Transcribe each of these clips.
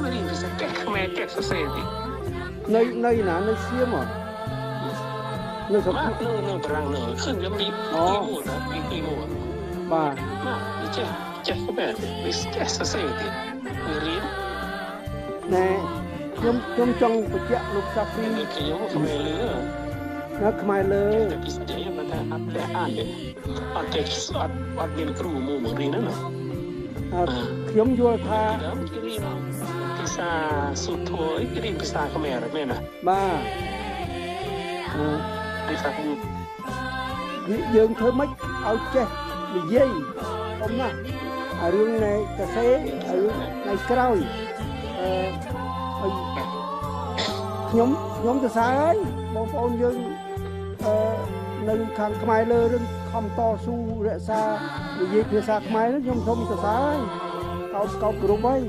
ไม่ได้จะแก้ขมายแก้เสียดิในหนาในเสียมอ่ะในสมมาเรื่องตารางเรื่องขึ้นยังมีกี่หมู่นะมีกี่หมู่บ้ามาเจ๊ก็แบบวิสแก้เสียดิมีเรียนแน่ยมจงปัจเจลูกซาฟรีมีขยมขมายเรือนะขมายเลยแต่พิเศษยังมันอัดแต่อ่านเลยอัดเท็กซ์อัดเรียนครูหมู่เรียนนั่นน่ะยมยัวทาภาษาสุดโถยเรียนภาษาเขมรไหมนะบ้าภาษาយើងធ្វើម៉េចឲ្យចេះនិយាយអ៊ំណារឿងនៃកសេរឿងនៃក្រោយខ្ញុំសរសើរហើយបងប្អូនយើងនៅខាងខ្មែរលើរឿងខំតស៊ូរក្សានិយាយភាសាខ្មែរខ្ញុំសូមសរសើរហើយកោតគ្រប់ហើយ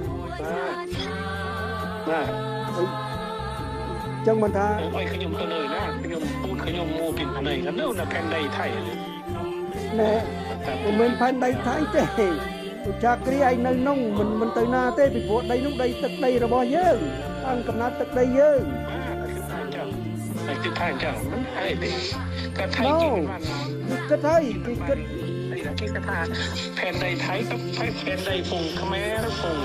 ចឹងមិនថាអីខ្ញុំទៅលើណាខ្ញុំពូតខ្ញុំមកពីផ្នែកនៅផែនដីថៃណែមិនមែនផែនដីថៃទេចាគ្រីឯនៅនោះមិនទៅណាទេពីព្រោះដីនោះដីទឹកដីរបស់យើងអង្គកំណត់ទឹកដីយើងគឺថាចឹងមិនហើយទេក៏ថៃគេបានគិតហើយគេគិតគេថាផែនដីថៃกับផែនដីពងខ្មែរពង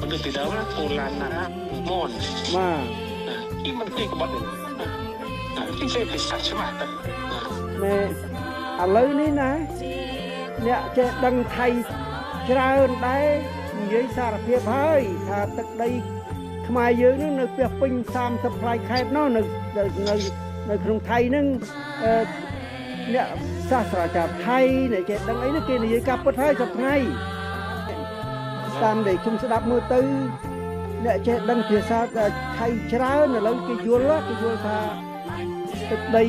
មនុស្សពីដើមពងឡានណាមនបាទที่มันตีกับบัตรที่เซ็นเป็นสัตว์ใช่ไหมเนี่ยឥឡូវនេះណាអ្នកចេះដឹងថៃច្រើនដែរនិយាយសារភាពហើយថាទឹកដីខ្មែរយើងនឹងនៅផ្ទះពេញ30ផ្លៃខេត្តនោះនៅក្នុងថៃនឹងអ្នកសាស្ត្រាចារ្យថៃអ្នកចេះដឹងអីនេះគេនិយាយការពិតហើយសប្ថ្ងៃតាមដែលខ្ញុំស្ដាប់មើលទៅអ្នកចេះដឹងភាសាថៃច្រើនឥឡូវគេយល់ថាទឹកដី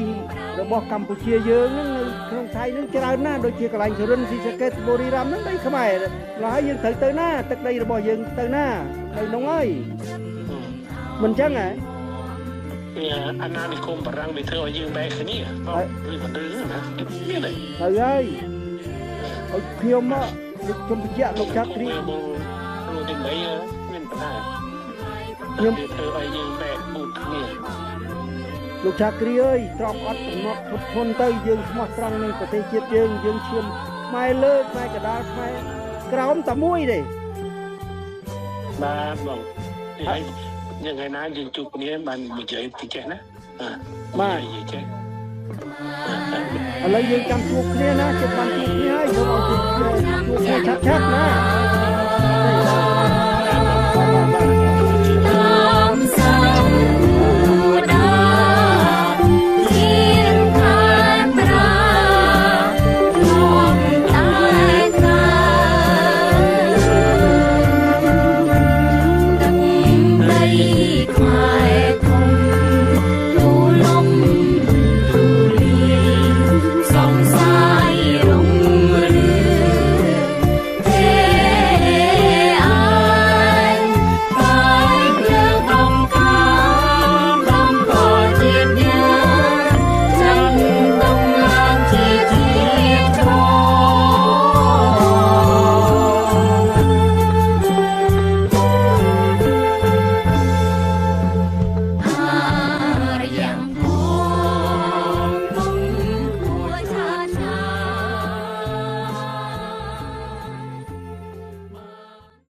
របស់កម្ពុជាយើងហ្នឹងនៅក្នុងថៃហ្នឹងច្រើនណាស់ដូចជាកន្លែងសុរិនស៊ីសាកេតបុរីរ៉ាំហ្នឹងដីខ្មែរហើយយើងត្រូវទៅណាទឹកដីរបស់យើងទៅណាទៅនោះហើយមិនចឹងហ៎អាណានិគមបារាំងវាធ្វើឲ្យយើងបែកគ្នាឬមិនដឹងណាមានទេហើយឲ្យខ្ញុំបញ្ជាក់លោកចាត់គ្រីលោកទី3មានปัญหาខ្ញុំធ្វើឲ្យយើងបែកពូតគ្នាលោកចាគ្រីអើយទ្រាំអត់កំណត់ធន់ទៅយើងស្មោះត្រង់នឹងប្រទេសជាតិយើងឈាមខ្មែរលើខ្មែរកដាលខ្មែរក្រោមតែមួយទេបាទបងហើយយ៉ាងថ្ងៃណាយើងជួបគ្នាបាននិយាយពីចេះណាបាទនិយាយចេះឥឡូវយើងចាំជួបគ្នាណាជិតបានជួបគ្នាហើយយើងឲ្យជួបគ្នាឆាប់ៗណា